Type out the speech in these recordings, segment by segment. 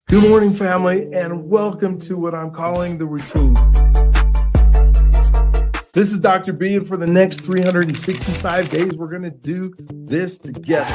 Good morning, family, and welcome to what I'm calling the routine. This is Dr. B, and for the next 365 days, we're going to do this together.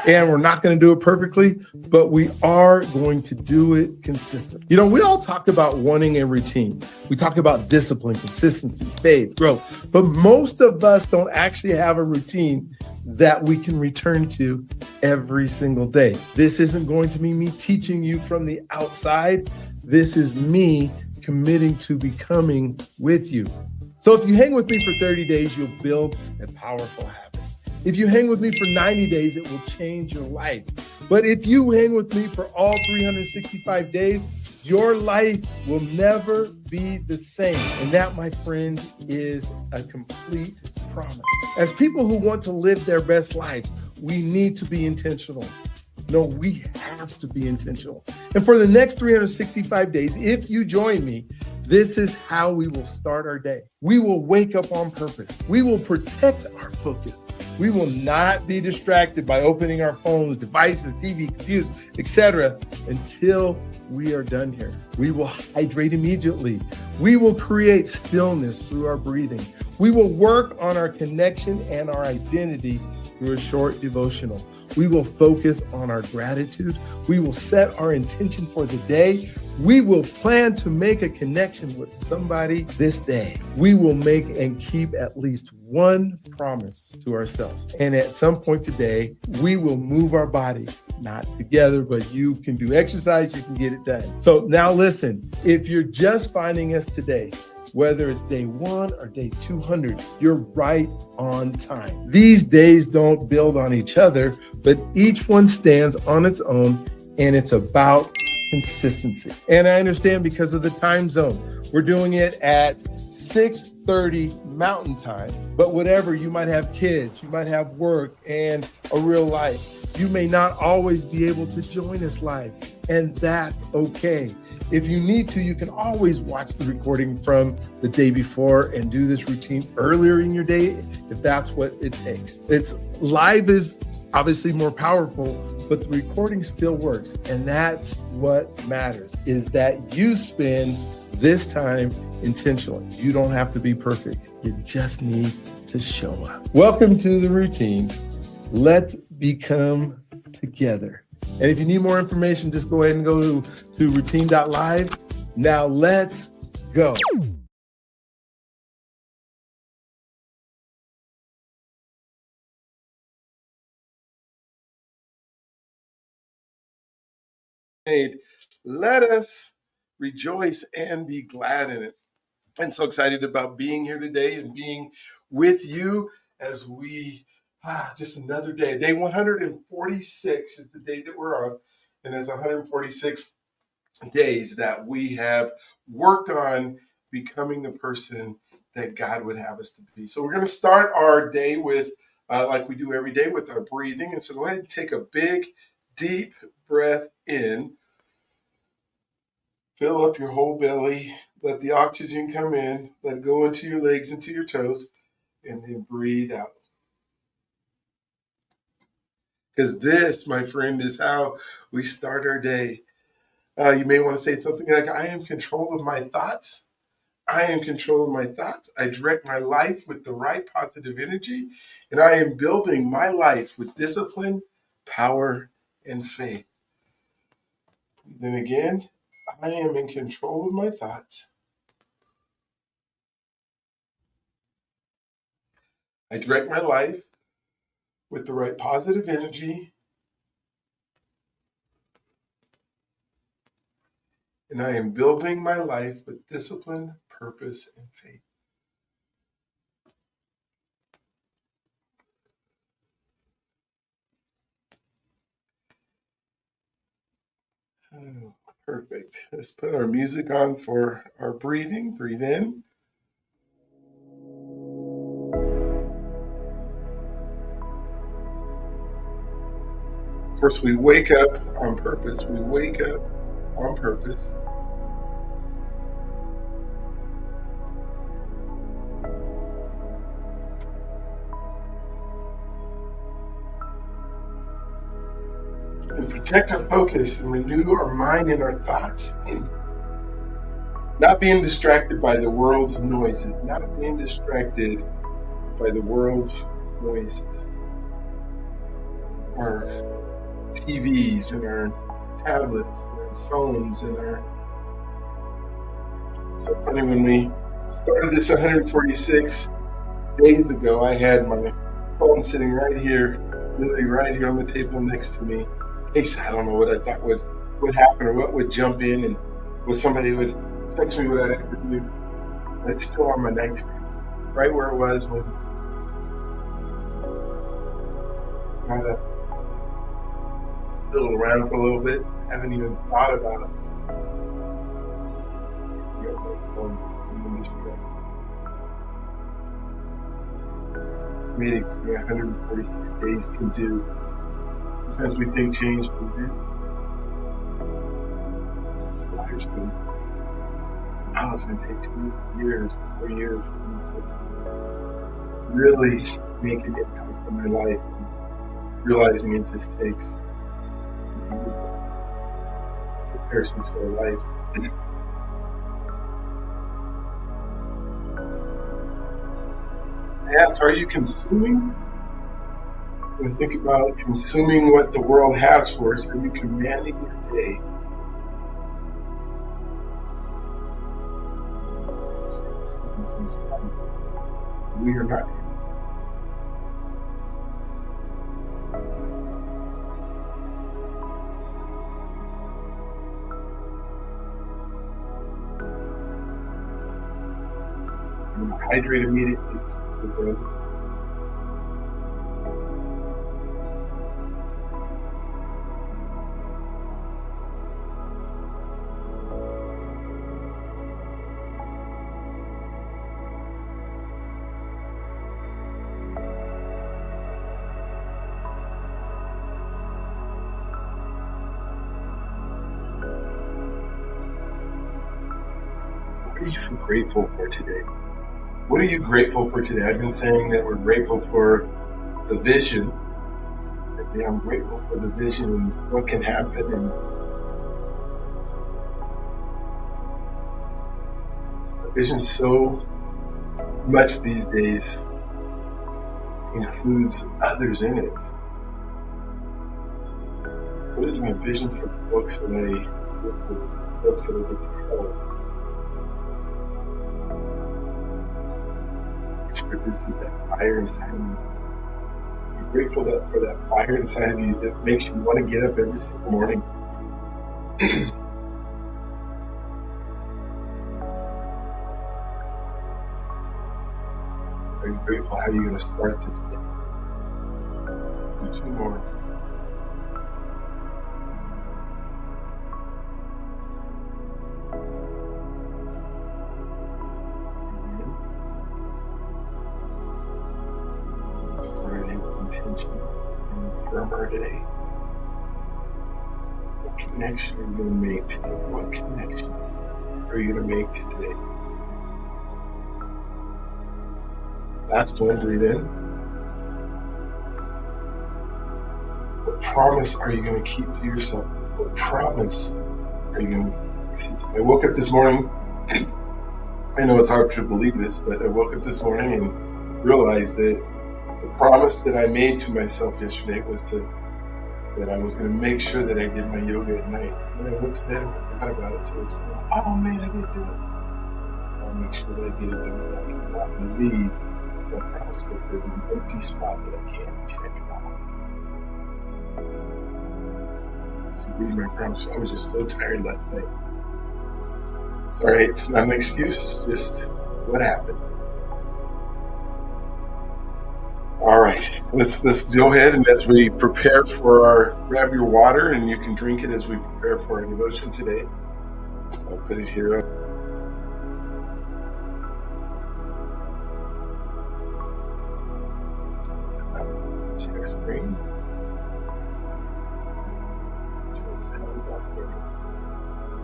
And we're not going to do it perfectly, but we are going to do it consistently. You know, we all talk about wanting a routine. We talk about discipline, consistency, faith, growth, but most of us don't actually have a routine that we can return to every single day. This isn't going to be me teaching you from the outside. This is me committing to becoming with you. So if you hang with me for 30 days, you'll build a powerful habit. If you hang with me for 90 days, it will change your life. But if you hang with me for all 365 days, your life will never be the same. And that, my friend, is a complete promise. As people who want to live their best lives, we need to be intentional. No, we have to be intentional. And for the next 365 days, if you join me, this is how we will start our day. We will wake up on purpose. We will protect our focus. We will not be distracted by opening our phones, devices, TV, computers, etc. until we are done here. We will hydrate immediately. We will create stillness through our breathing. We will work on our connection and our identity through a short devotional. We will focus on our gratitude. We will set our intention for the day. We will plan to make a connection with somebody this day. We will make and keep at least one promise to ourselves. And at some point today, we will move our body, not together, but you can do exercise, you can get it done. So now listen, if you're just finding us today, whether it's day 1 or day 200, you're right on time. These days don't build on each other, but each one stands on its own, and it's about consistency. And I understand because of the time zone, we're doing it at 6:30 Mountain Time, but whatever, you might have kids, you might have work and a real life. You may not always be able to join us live, and that's okay. If you need to, you can always watch the recording from the day before and do this routine earlier in your day if that's what it takes. It's live is obviously more powerful, but the recording still works. And that's what matters, is that you spend this time intentionally. You don't have to be perfect. You just need to show up. Welcome to the routine. Let's become together. And if you need more information, just go ahead and go to routine.live. Now let's go. Let us rejoice and be glad in it. I'm so excited about being here today and being with you as we, just another day. Day 146 is the day that we're on. And there's 146 days that we have worked on becoming the person that God would have us to be. So we're going to start our day with, like we do every day, with our breathing. And so go ahead and take a big, deep breath in. Fill up your whole belly. Let the oxygen come in. Let it go into your legs, into your toes, and then breathe out. Because this, my friend, is how we start our day. You may want to say something like, I am in control of my thoughts. I am in control of my thoughts. I direct my life with the right positive energy, and I am building my life with discipline, power, and faith. Then again, I am in control of my thoughts. I direct my life with the right positive energy, and I am building my life with discipline, purpose, and faith. Oh, perfect. Let's put our music on for our breathing. Breathe in. Of course, we wake up on purpose. We wake up on purpose. And for protect our focus and renew our mind and our thoughts. Not being distracted by the world's noises, not being distracted by the world's noises. Our TVs and our tablets and our phones and our... So funny, when we started this 146 days ago, I had my phone sitting right here, literally right here on the table next to me. In case I don't know what I thought would happen or what would jump in and what somebody would text me without ever doing. It's still on my nightstand, right where it was when I had to fiddle around for a little bit. Haven't even thought about it. Meeting 146 days can do. Sometimes we think change can do. Life's been, oh, it's going to take 2 years, 4 years for me to really make an impact on my life. And realizing it just takes comparison to our lives. I ask, are you consuming? When we think about consuming what the world has for us, are you commanding your day? We are not. Hydrate immediately. What are you grateful for today? What are you grateful for today? I've been saying that we're grateful for the vision. I'm grateful for the vision and what can happen. And the vision so much these days includes others in it. What is my vision for the books that I work with, the books that I get to help? Produces that fire inside of you. You're grateful for that fire inside of you that makes you want to get up every single morning. Are you grateful? How are you going to start this day? Do 2 more. Intention and affirm our day. What connection are you going to make today? What connection are you going to make today? Last one, breathe in. What promise are you going to keep to yourself? What promise are you going to keep? I woke up this morning. I know it's hard to believe this, but I woke up this morning and realized that the promise that I made to myself yesterday was that I was going to make sure that I did my yoga at night. When I went to bed and forgot about it till this morning. Oh man, I didn't do it. I'll make sure that I get it done. I cannot believe that promise, but there's an empty spot that I can't check out. So reading my promise, I was just so tired last night. It's all right. It's not an excuse. It's just what happened. All right, let's go ahead, and as we prepare for grab your water, and you can drink it as we prepare for our devotion today. I'll put it here. Share screen. Share sounds out there.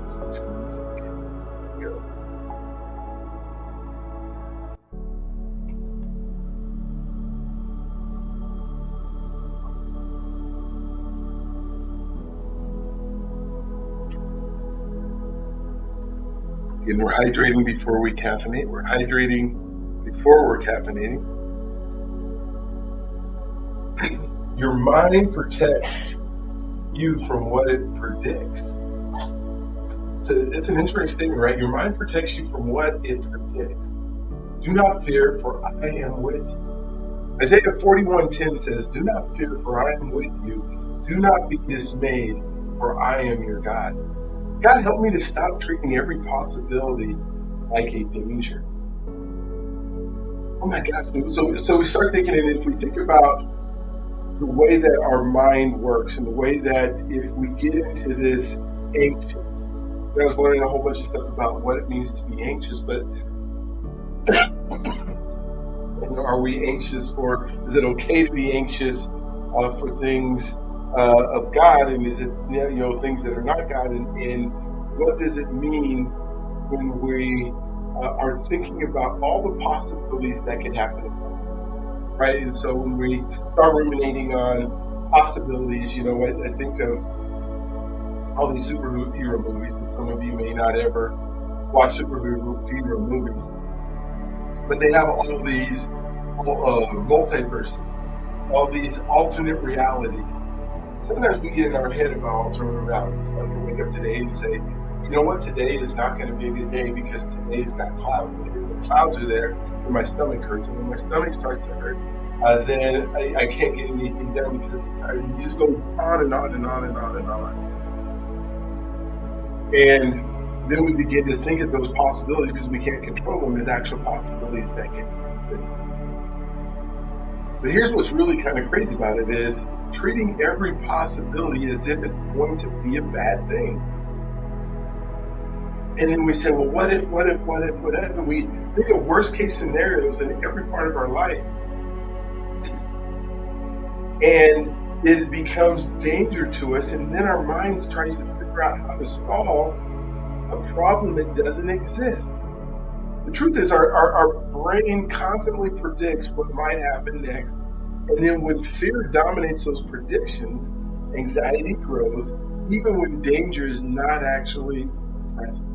Switch screens. Okay, here we go. And we're hydrating before we caffeinate. We're hydrating before we're caffeinating. Your mind protects you from what it predicts. It's an interesting statement, right? Your mind protects you from what it predicts. Do not fear, for I am with you. Isaiah 41:10 says, do not fear, for I am with you. Do not be dismayed, for I am your God. God, help me to stop treating every possibility like a danger. Oh my gosh. So we start thinking, and if we think about the way that our mind works and the way that if we get into this anxious, I was learning a whole bunch of stuff about what it means to be anxious, but are we anxious for, is it okay to be anxious for things of God, and is it things that are not God, and what does it mean when we are thinking about all the possibilities that can happen, right? And so when we start ruminating on possibilities, I think of all these superhero movies, and some of you may not ever watch superhero movies, but they have all these multiverses, all these alternate realities. Sometimes we get in our head about alternate realities. Like we wake up today and say, you know what, today is not going to be a good day because today's got clouds. And when the clouds are there, then my stomach hurts. And when my stomach starts to hurt, then I can't get anything done because I'm tired. And you just go on and on and on and on and on. And then we begin to think of those possibilities, because we can't control them, as actual possibilities that can happen. But here's what's really kind of crazy about it is treating every possibility as if it's going to be a bad thing. And then we say, well, what if? And we think of worst case scenarios in every part of our life. And it becomes danger to us, and then our minds tries to figure out how to solve a problem that doesn't exist. The truth is our brain constantly predicts what might happen next, and then when fear dominates those predictions, anxiety grows, even when danger is not actually present.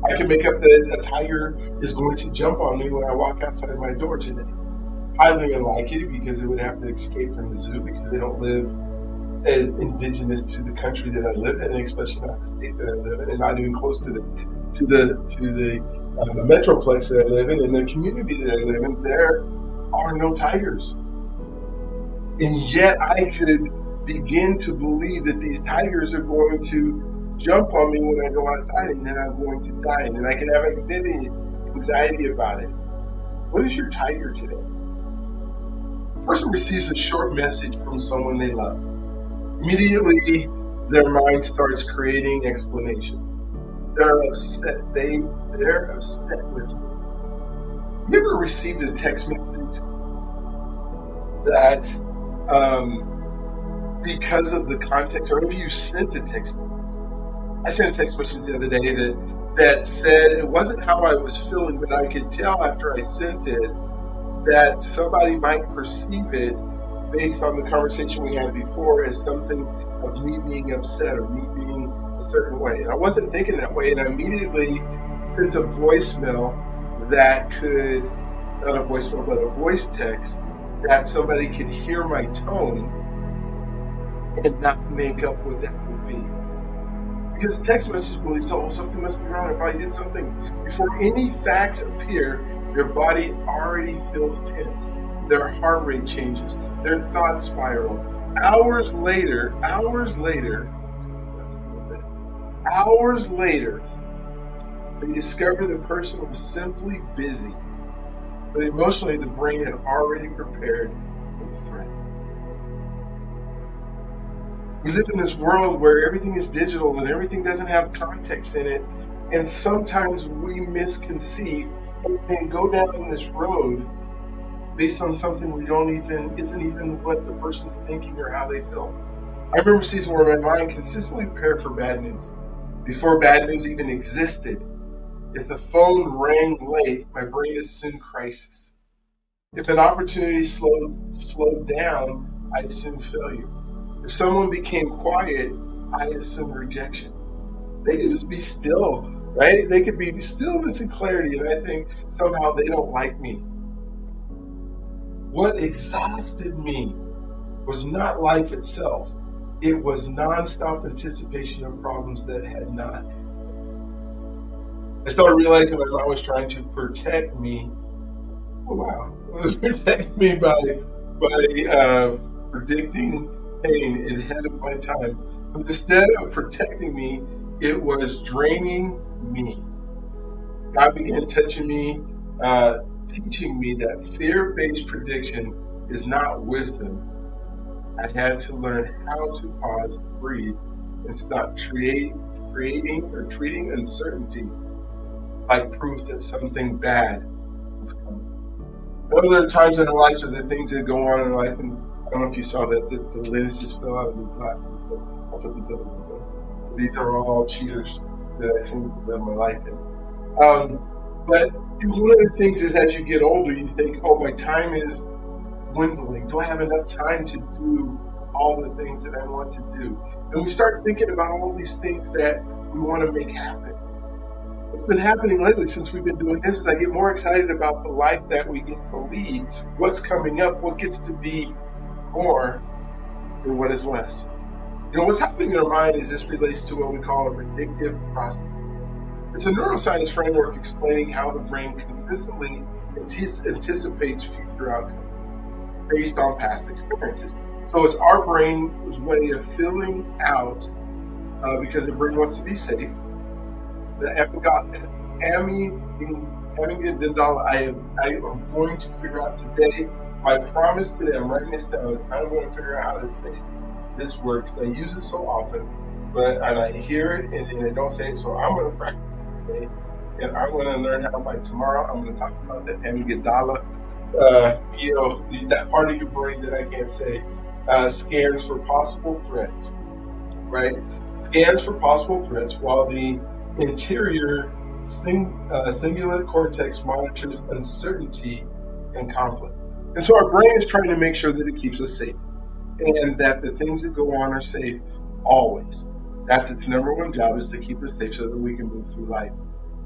I can make up that a tiger is going to jump on me when I walk outside my door today. Highly unlikely, because it would have to escape from the zoo, because they don't live as indigenous to the country that I live in, especially not the state that I live in, and not even close to the metroplex that I live in, and the community that I live in. There are no tigers, and yet I could begin to believe that these tigers are going to jump on me when I go outside, and then I'm going to die, and then I can have anxiety about it. What is your tiger today? A person receives a short message from someone they love. Immediately, their mind starts creating explanations. They're upset. They're upset with you. You ever received a text message that, because of the context, or have you sent a text message? I sent a text message the other day that said it wasn't how I was feeling, but I could tell after I sent it that somebody might perceive it based on the conversation we had before as something of me being upset or me being a certain way. And I wasn't thinking that way, and I immediately sent a voicemail that could, not a voicemail, but a voice text that somebody could hear my tone and not make up what that would be. Because the text message believes, oh, something must be wrong. I probably did something. Before any facts appear, their body already feels tense. Their heart rate changes. Their thoughts spiral. Hours later, they discover the person was simply busy. But emotionally, the brain had already prepared for the threat. We live in this world where everything is digital and everything doesn't have context in it. And sometimes we misconceive and then go down this road based on something isn't even what the person's thinking or how they feel. I remember a season where my mind consistently prepared for bad news. Before bad news even existed, if the phone rang late, my brain assumed crisis. If an opportunity slowed down, I assumed failure. If someone became quiet, I assumed rejection. they could just be still, right? They could be stillness and clarity, and I think somehow they don't like me. What exhausted me was not life itself. It was nonstop anticipation of problems that had not. I started realizing my mom was trying to protect me. Oh wow, protect me by predicting pain ahead of my time. But instead of protecting me, it was draining me. God began touching me, teaching me that fear-based prediction is not wisdom. I had to learn how to pause, breathe, and stop creating or treating uncertainty like proof that something bad was coming. Well, there are times in our lives or the things that go on in life, and I don't know if you saw that the lens just fell out of the glasses, so I'll put these other ones on. These are all cheaters that I seem to live my life in. But one of the things is, as you get older, you think, oh, my time is dwindling. Do I have enough time to do all the things that I want to do? And we start thinking about all these things that we want to make happen. What's been happening lately since we've been doing this is I get more excited about the life that we get to lead, what's coming up, what gets to be more than what is less. You know, what's happening in our mind is this relates to what we call a predictive process. It's a neuroscience framework explaining how the brain consistently anticipates future outcomes based on past experiences. So it's our brain's way of filling out, because the brain wants to be safe, the amygdala. I am going to figure out today. My promise today, I'm writing this down. I'm going to figure out how to say this word because I use it so often, and I hear it and I don't say it. So I'm going to practice it today, and I'm going to learn how by tomorrow. I'm going to talk about the amygdala. That part of your brain that I can't say, scans for possible threats, right? Scans for possible threats, while the interior cingulate cortex monitors uncertainty and conflict. And so our brain is trying to make sure that it keeps us safe and that the things that go on are safe always. That's its number one job, is to keep us safe so that we can move through life.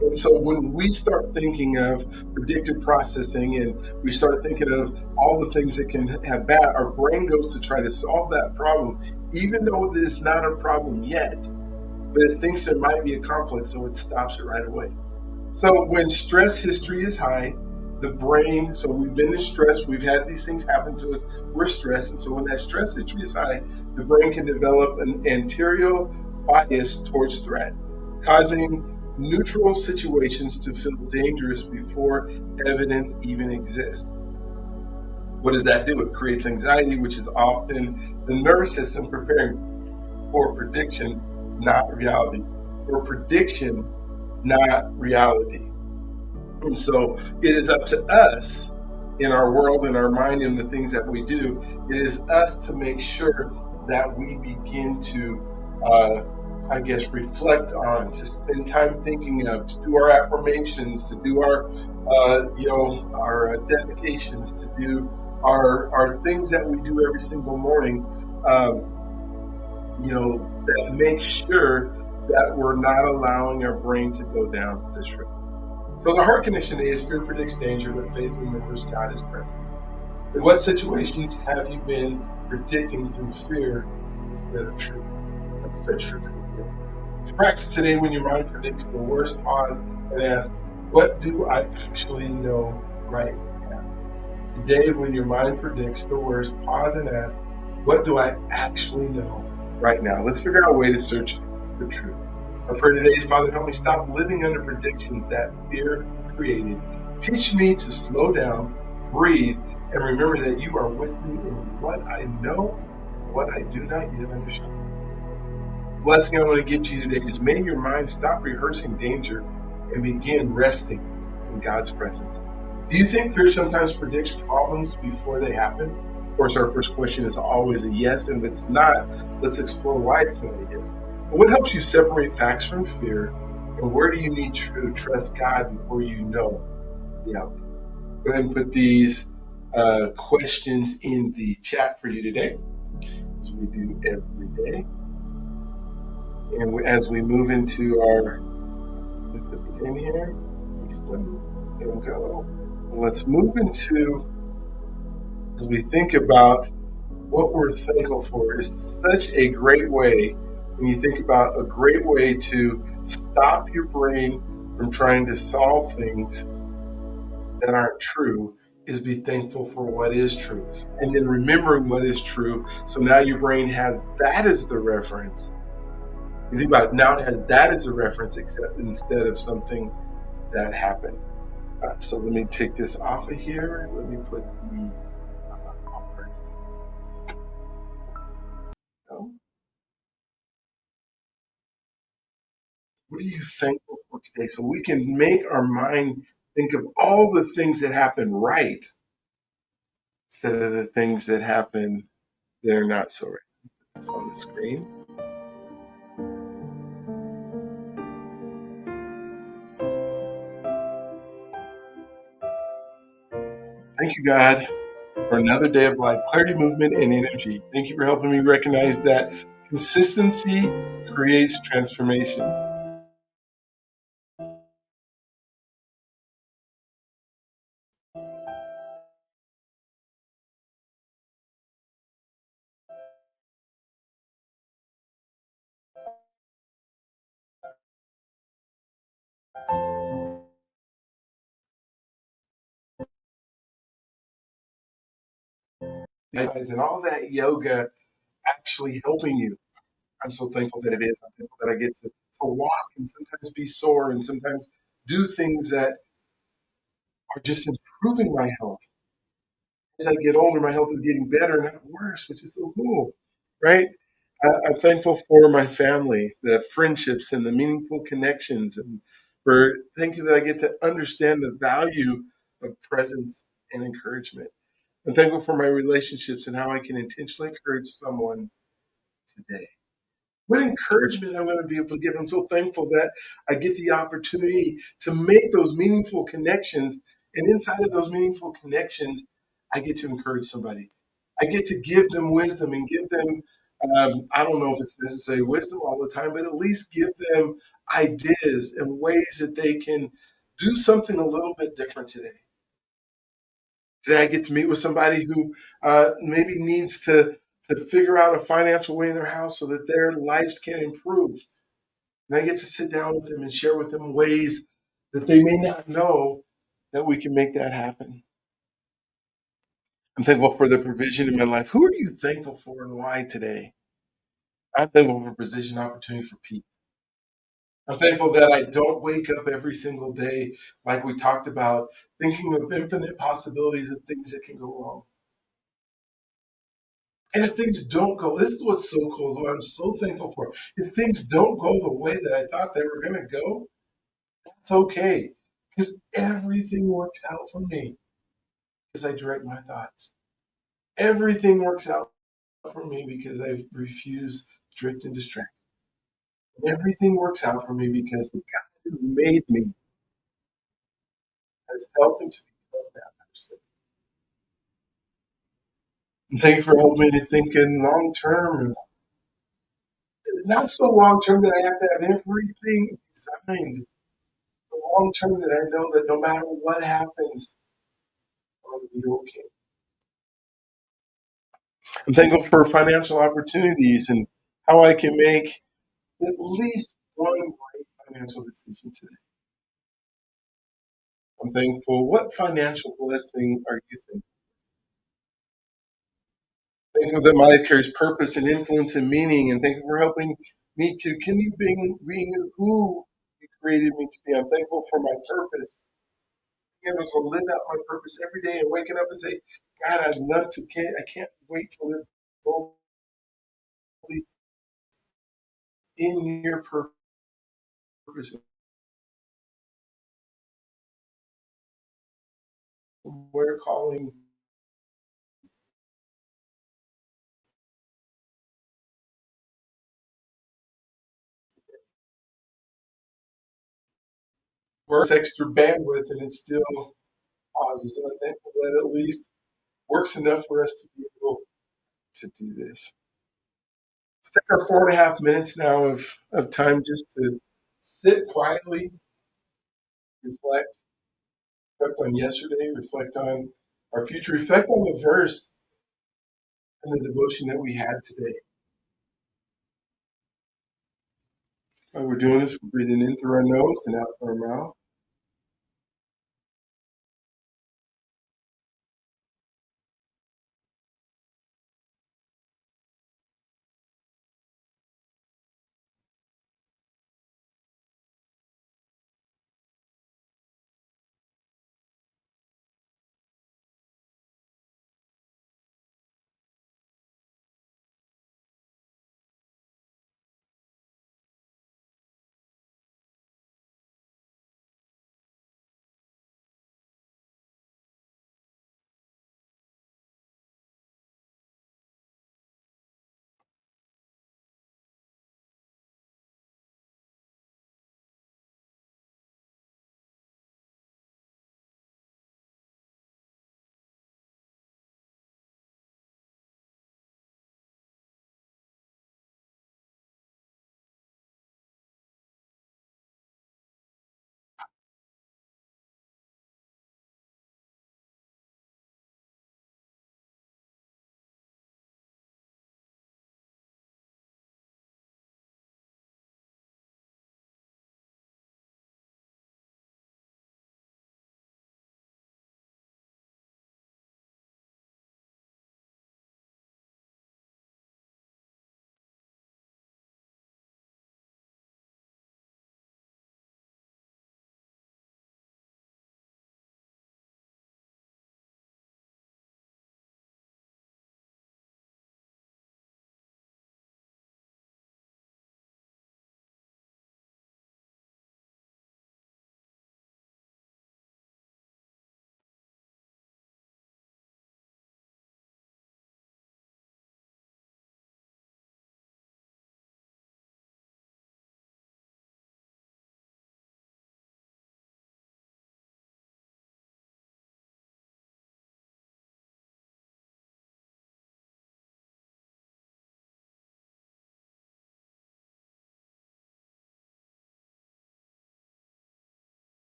And so when we start thinking of predictive processing and we start thinking of all the things that can have bad, our brain goes to try to solve that problem, even though it is not a problem yet, but it thinks there might be a conflict, so it stops it right away. So when stress history is high, the brain, so we've been in stress, we've had these things happen to us, we're stressed, and so when that stress history is high, the brain can develop an anterior bias towards threat, causing neutral situations to feel dangerous before evidence even exists. What does that do? It creates anxiety, which is often the nervous system preparing for prediction, not reality. For prediction, not reality. And so it is up to us in our world, in our mind, in the things that we do. It is us to make sure that we begin to reflect on, to spend time thinking of, to do our affirmations, to do our dedications, to do our things that we do every single morning, that make sure that we're not allowing our brain to go down this road. So the heart condition is fear predicts danger, but faith remembers God is present. In what situations have you been predicting through fear instead of truth? That's the truth. To practice today, when your mind predicts the worst, pause and ask, what do I actually know right now? Today, when your mind predicts the worst, pause and ask, what do I actually know right now? Let's figure out a way to search the truth. Our prayer today is, Father, help me stop living under predictions that fear created. Teach me to slow down, breathe, and remember that you are with me in what I know, what I do not yet understand. The blessing I want to give to you today is, may your mind stop rehearsing danger and begin resting in God's presence. Do you think fear sometimes predicts problems before they happen? Of course, our first question is always a yes, and if it's not, let's explore why it's not a yes. But what helps you separate facts from fear, and where do you need to trust God before you know the outcome? Go ahead and put these questions in the chat for you today, as we do every day. And as we move into our, put these in here, there we go. Let's move into, as we think about what we're thankful for, is such a great way. When you think about a great way to stop your brain from trying to solve things that aren't true, is be thankful for what is true. And then remembering what is true. So now your brain has that as the reference. You think about it, now it has that as a reference, except instead of something that happened. So let me take this off of here. Let me put the what are you thankful for today? So we can make our mind think of all the things that happen right instead of the things that happen that are not so right. It's on the screen. Thank you, God, for another day of life, clarity, movement, and energy. Thank you for helping me recognize that consistency creates transformation. And all that yoga actually helping you. I'm so thankful that it is. I'm thankful that I get to walk and sometimes be sore and sometimes do things that are just improving my health. As I get older, my health is getting better, not worse, which is so cool, right? I'm thankful for my family, the friendships and the meaningful connections, and for thank you that I get to understand the value of presence and encouragement. I'm thankful for my relationships and how I can intentionally encourage someone today. What encouragement I'm going to be able to give. I'm so thankful that I get the opportunity to make those meaningful connections. And inside of those meaningful connections, I get to encourage somebody. I get to give them wisdom and give them, I don't know if it's necessary wisdom all the time, but at least give them ideas and ways that they can do something a little bit different today. Today, I get to meet with somebody who maybe needs to figure out a financial way in their house so that their lives can improve. And I get to sit down with them and share with them ways that they may not know that we can make that happen. I'm thankful for the provision in my life. Who are you thankful for and why today? I'm thankful for position opportunity for peace. I'm thankful that I don't wake up every single day, like we talked about, thinking of infinite possibilities of things that can go wrong. And if things don't go, this is what's so cool, is what I'm so thankful for. If things don't go the way that I thought they were going to go, it's okay. Because everything works out for me because I direct my thoughts. Everything works out for me because I refuse to drift and distract. Everything works out for me because the God who made me has helped me to become that person. And thank you for helping me to think in long term, not so long term that I have to have everything designed. The long term that I know that no matter what happens, I'm going to be okay. I'm thankful for financial opportunities and how I can make at least one great financial decision today. I'm thankful. What financial blessing are you thankful? Thankful that my life carries purpose and influence and meaning, and thankful for helping me to continue being who you created me to be. I'm thankful for my purpose, being able to live out my purpose every day and waking up and say, God, I'd love to get, I can't wait to live boldly in your purpose. We're calling, works extra bandwidth and it still pauses. And I'm thankful that at least works enough for us to be able to do this. Let's take our 4.5 minutes now of time just to sit quietly, reflect, reflect on yesterday, reflect on our future, reflect on the verse and the devotion that we had today. While we're doing this, we're breathing in through our nose and out through our mouth.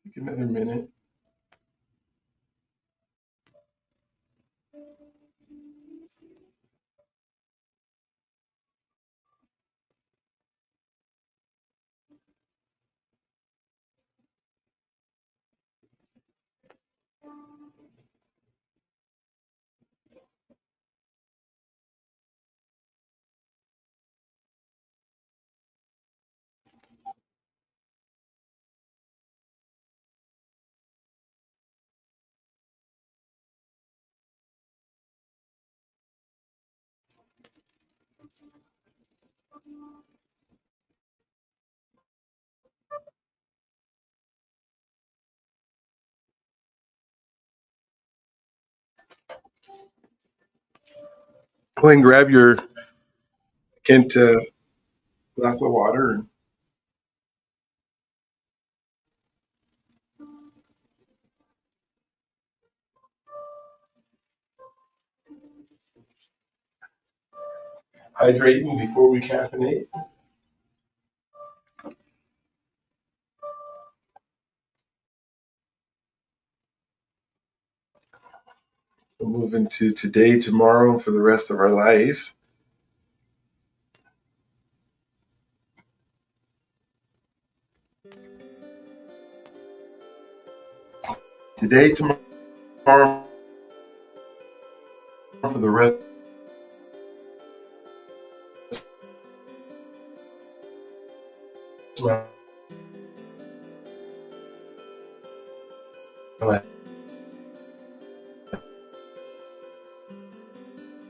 Take another minute. Go ahead and grab your Kent glass of water and hydrating before we caffeinate. We'll move into today, tomorrow, and for the rest of our lives. Today, tomorrow, for the rest of my life.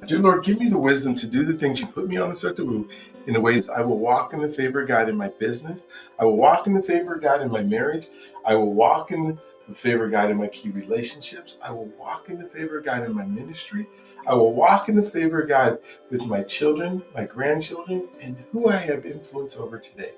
Dear Lord, give me the wisdom to do the things you put me on this earth to do in the ways I will walk in the favor of God in my business. I will walk in the favor of God in my marriage. I will walk in the favor of God in my key relationships. I will walk in the favor of God in my ministry. I will walk in the favor of God with my children, my grandchildren, and who I have influence over today.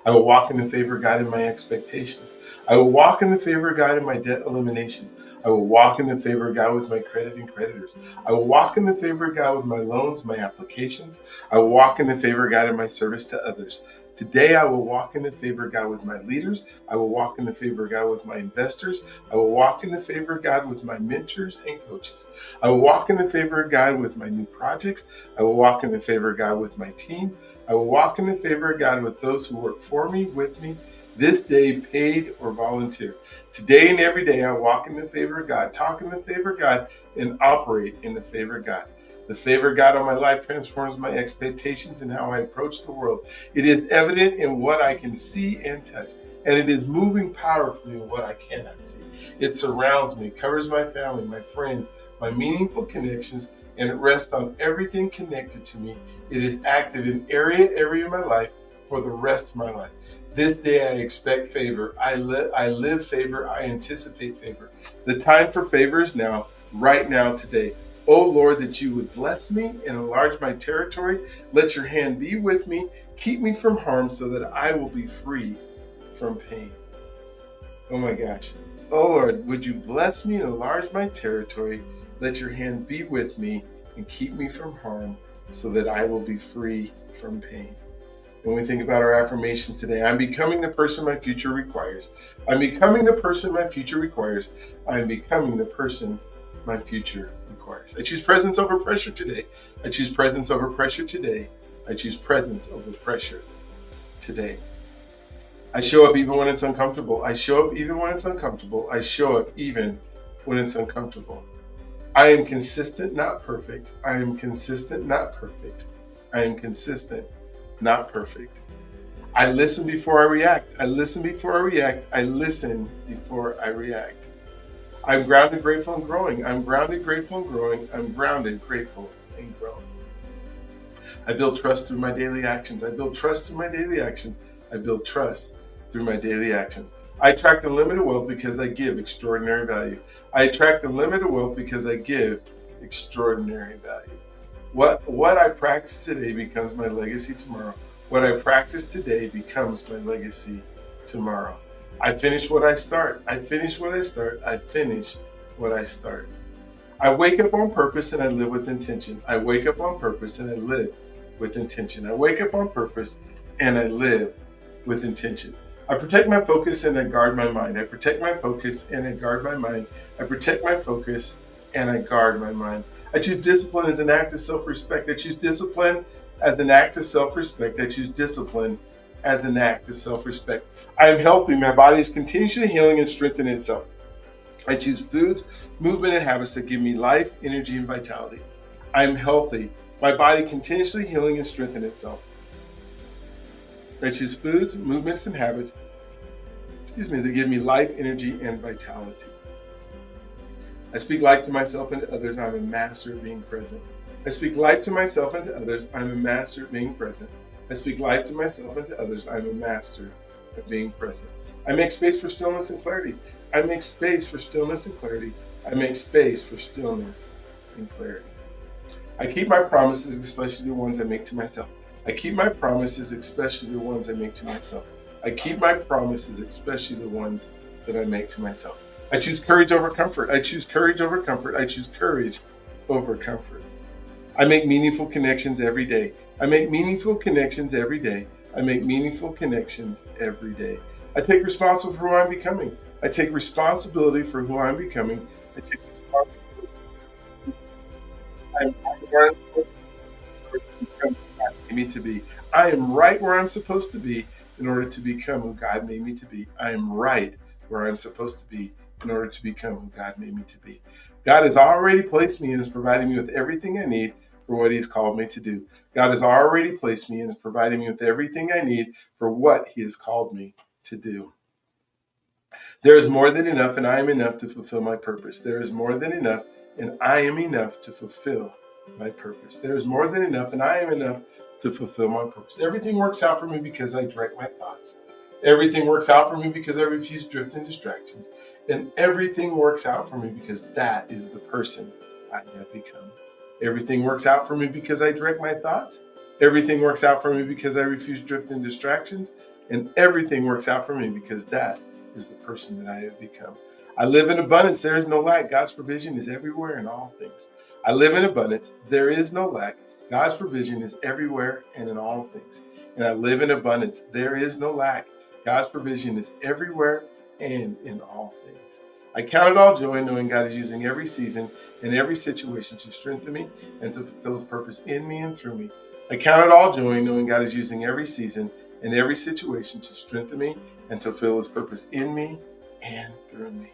I will walk in the favor of God in my expectations. I will walk in the favor of God in my debt elimination. I will walk in the favor of God with my credit and creditors. I will walk in the favor of God with my loans, my applications. I will walk in the favor of God in my service to others. Today, I will walk in the favor of God with my leaders. I will walk in the favor of God with my investors. I will walk in the favor of God with my mentors and coaches. I will walk in the favor of God with my new projects. I will walk in the favor of God with my team. I will walk in the favor of God with those who work for me, with me, this day, paid or volunteer. Today and every day, I walk in the favor of God, talk in the favor of God, and operate in the favor of God. The favor of God on my life transforms my expectations and how I approach the world. It is evident in what I can see and touch, and it is moving powerfully in what I cannot see. It surrounds me, covers my family, my friends, my meaningful connections, and it rests on everything connected to me. It is active in every of my life for the rest of my life. This day I expect favor. I live favor. I anticipate favor. The time for favor is now, right now, today. Oh Lord, that you would bless me and enlarge my territory. Let your hand be with me. Keep me from harm so that I will be free from pain. Oh my gosh. Oh Lord, would you bless me and enlarge my territory? Let your hand be with me and keep me from harm so that I will be free from pain. When we think about our affirmations today, I'm becoming the person my future requires. I'm becoming the person my future requires. I'm becoming the person my future requires. I choose presence over pressure today. I choose presence over pressure today. I choose presence over pressure today. I show up even when it's uncomfortable. I show up even when it's uncomfortable. I show up even when it's uncomfortable. I am consistent, not perfect. I am consistent, not perfect. I am consistent, not perfect. I listen before I react. I listen before I react. I listen before I react. I'm grounded, grateful, and growing. I'm grounded, grateful, and growing. I'm grounded, grateful, and growing. I build trust through my daily actions. I build trust through my daily actions. I build trust through my daily actions. I attract unlimited wealth because I give extraordinary value. I attract unlimited wealth because I give extraordinary value. What I practice today becomes my legacy tomorrow. What I practice today becomes my legacy tomorrow. I finish what I start. I finish what I start. I finish what I start. I wake up on purpose and I live with intention. I wake up on purpose and I live with intention. I wake up on purpose and I live with intention. I protect my focus and I guard my mind. I protect my focus and I guard my mind. I protect my focus and I guard my mind. I choose discipline as an act of self-respect. I choose discipline as an act of self-respect. I choose discipline as an act of self-respect. I am healthy. My body is continuously healing and strengthening itself. I choose foods, movement, and habits that give me life, energy, and vitality. I am healthy. My body continuously healing and strengthening itself. I choose foods, movements, and habits, that give me life, energy, and vitality. I speak life to myself and to others. I'm a master of being present. I speak life to myself and to others. I'm a master of being present. I speak life to myself and to others. I'm a master of being present. I make space for stillness and clarity. I make space for stillness and clarity. I make space for stillness and clarity. I keep my promises, especially the ones I make to myself. I keep my promises, especially the ones I make to myself. I keep my promises, especially the ones that I make to myself. I choose courage over comfort. I choose courage over comfort. I choose courage over comfort. I make meaningful connections every day. I make meaningful connections every day. I make meaningful connections every day. I take responsibility for who I'm becoming. I take responsibility for who I'm becoming. I take responsibility. I'm right where I'm supposed to be. I am right where I'm supposed to be in order to become who God made me to be. I am right where I'm supposed to be in order to become who God made me to be. God has already placed me and is providing me with everything I need for what He's called me to do. God has already placed me and is providing me with everything I need for what He has called me to do. There is more than enough, and I am enough to fulfill my purpose. There is more than enough, and I am enough to fulfill my purpose. There is more than enough, and I am enough to fulfill my purpose. Everything works out for me because I direct my thoughts. Everything works out for me because I refuse drift and distractions. And everything works out for me because that is the person I have become. Everything works out for me because I direct my thoughts. Everything works out for me because I refuse drift and distractions. And everything works out for me because that is the person that I have become. I live in abundance. There is no lack. God's provision is everywhere in all things. I live in abundance. There is no lack. God's provision is everywhere and in all things. And I live in abundance. There is no lack. God's provision is everywhere and in all things. I count it all joy knowing God is using every season and every situation to strengthen me and to fulfill his purpose in me and through me. I count it all joy knowing God is using every season and every situation to strengthen me and to fulfill his purpose in me and through me.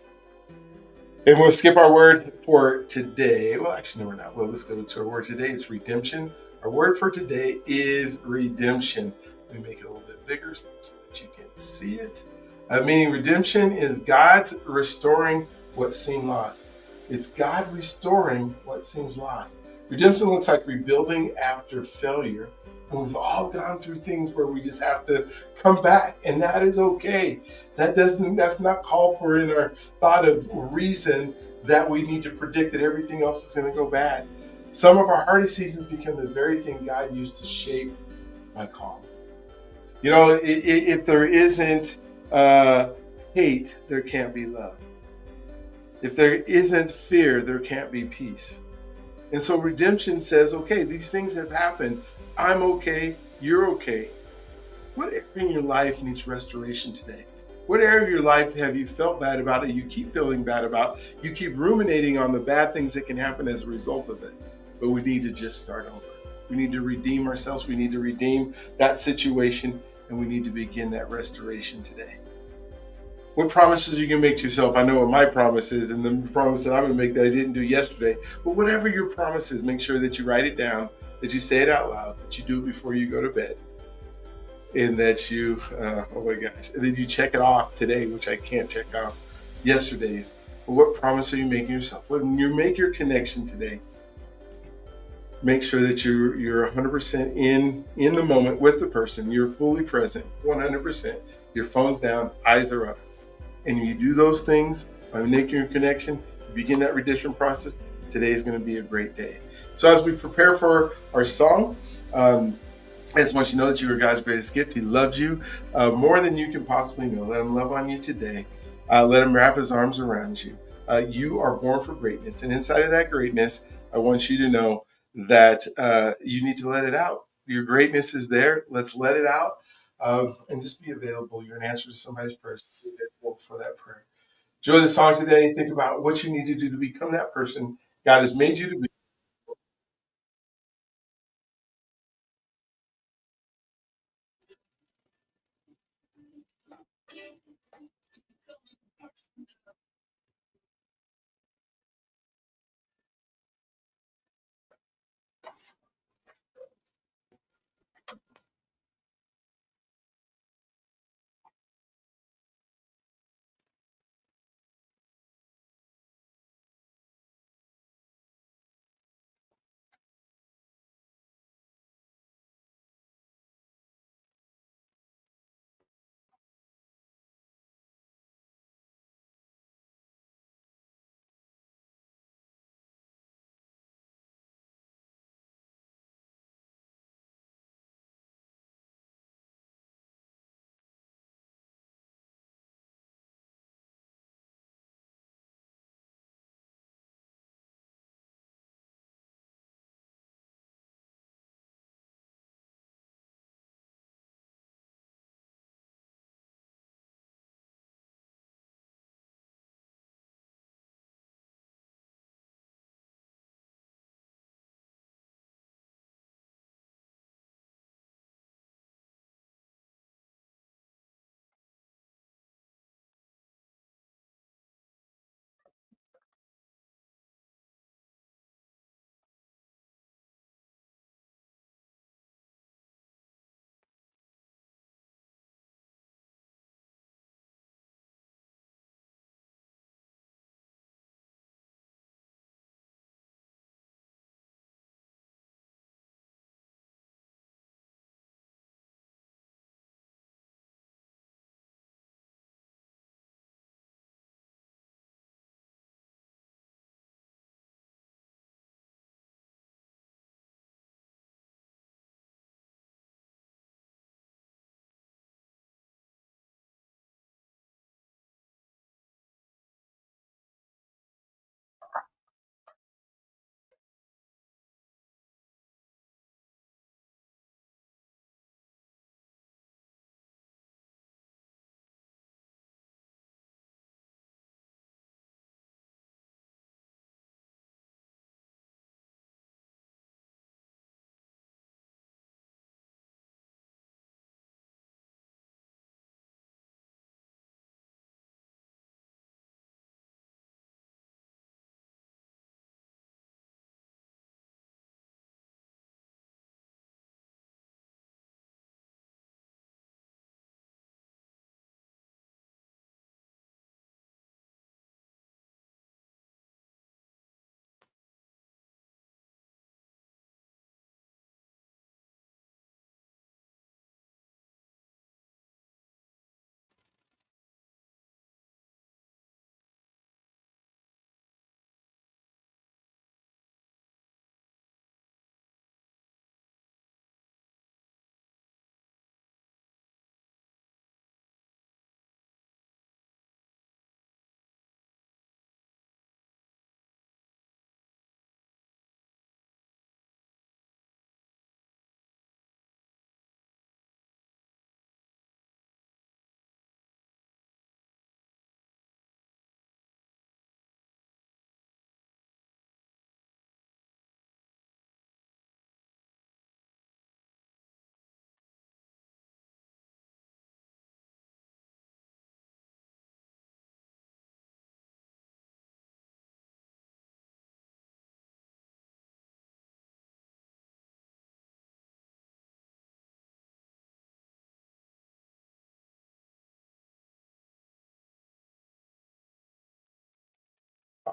And we'll skip our word for today. Well, actually, no, we're not. Well, let's go to our word today. It's redemption. Our word for today is redemption. Let me make it a little bit bigger so that you can see it. Meaning redemption is God's restoring what seemed lost. It's God restoring what seems lost. Redemption looks like rebuilding after failure. And we've all gone through things where we just have to come back, and that is okay. That's not called for in our thought of reason that we need to predict that everything else is going to go bad. Some of our hardest seasons become the very thing God used to shape my calling. You know, if there isn't hate, there can't be love. If there isn't fear, there can't be peace. And so redemption says, okay, these things have happened. I'm okay. You're okay. What area in your life needs restoration today? What area of your life have you felt bad about it? You keep feeling bad about. You keep ruminating on the bad things that can happen as a result of it. But we need to just start over. We need to redeem ourselves. We need to redeem that situation, and we need to begin that restoration today. What promises are you going to make to yourself? I know what my promise is, and the promise that I'm going to make that I didn't do yesterday. But whatever your promise is, make sure that you write it down, that you say it out loud, that you do it before you go to bed, and that you, oh my gosh, and then you check it off today, which I can't check off yesterday's. But what promise are you making yourself? When you make your connection today, make sure that you're 100% in the moment with the person. You're fully present, 100%. Your phone's down, eyes are up. And you do those things by making your connection, you begin that redemption process. Today is going to be a great day. So as we prepare for our song, I just want you to know that you are God's greatest gift. He loves you more than you can possibly know. Let him love on you today. Let him wrap his arms around you. You are born for greatness. And inside of that greatness, I want you to know that you need to let it out. Your greatness is there. Let's let it out. And just be available. You're an answer to somebody's prayer. Be available for that prayer. Enjoy the song today. Think about what you need to do to become that person God has made you to be.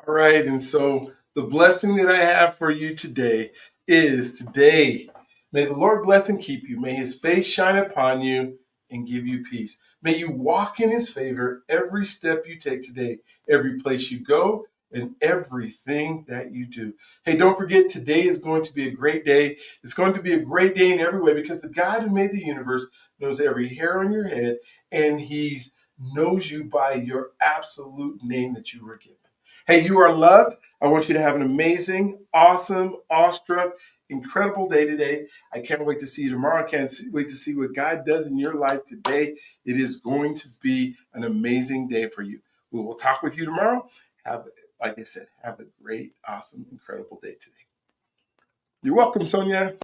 All right. And so the blessing that I have for you today is today. May the Lord bless and keep you. May his face shine upon you and give you peace. May you walk in his favor every step you take today, every place you go, and everything that you do. Hey, don't forget, today is going to be a great day. It's going to be a great day in every way because the God who made the universe knows every hair on your head, and he knows you by your absolute name that you were given. Hey, you are loved. I want you to have an amazing, awesome, awestruck, incredible day today. I can't wait to see you tomorrow. I can't wait to see what God does in your life today. It is going to be an amazing day for you. We will talk with you tomorrow. Like I said, have a great, awesome, incredible day today. You're welcome, Sonia.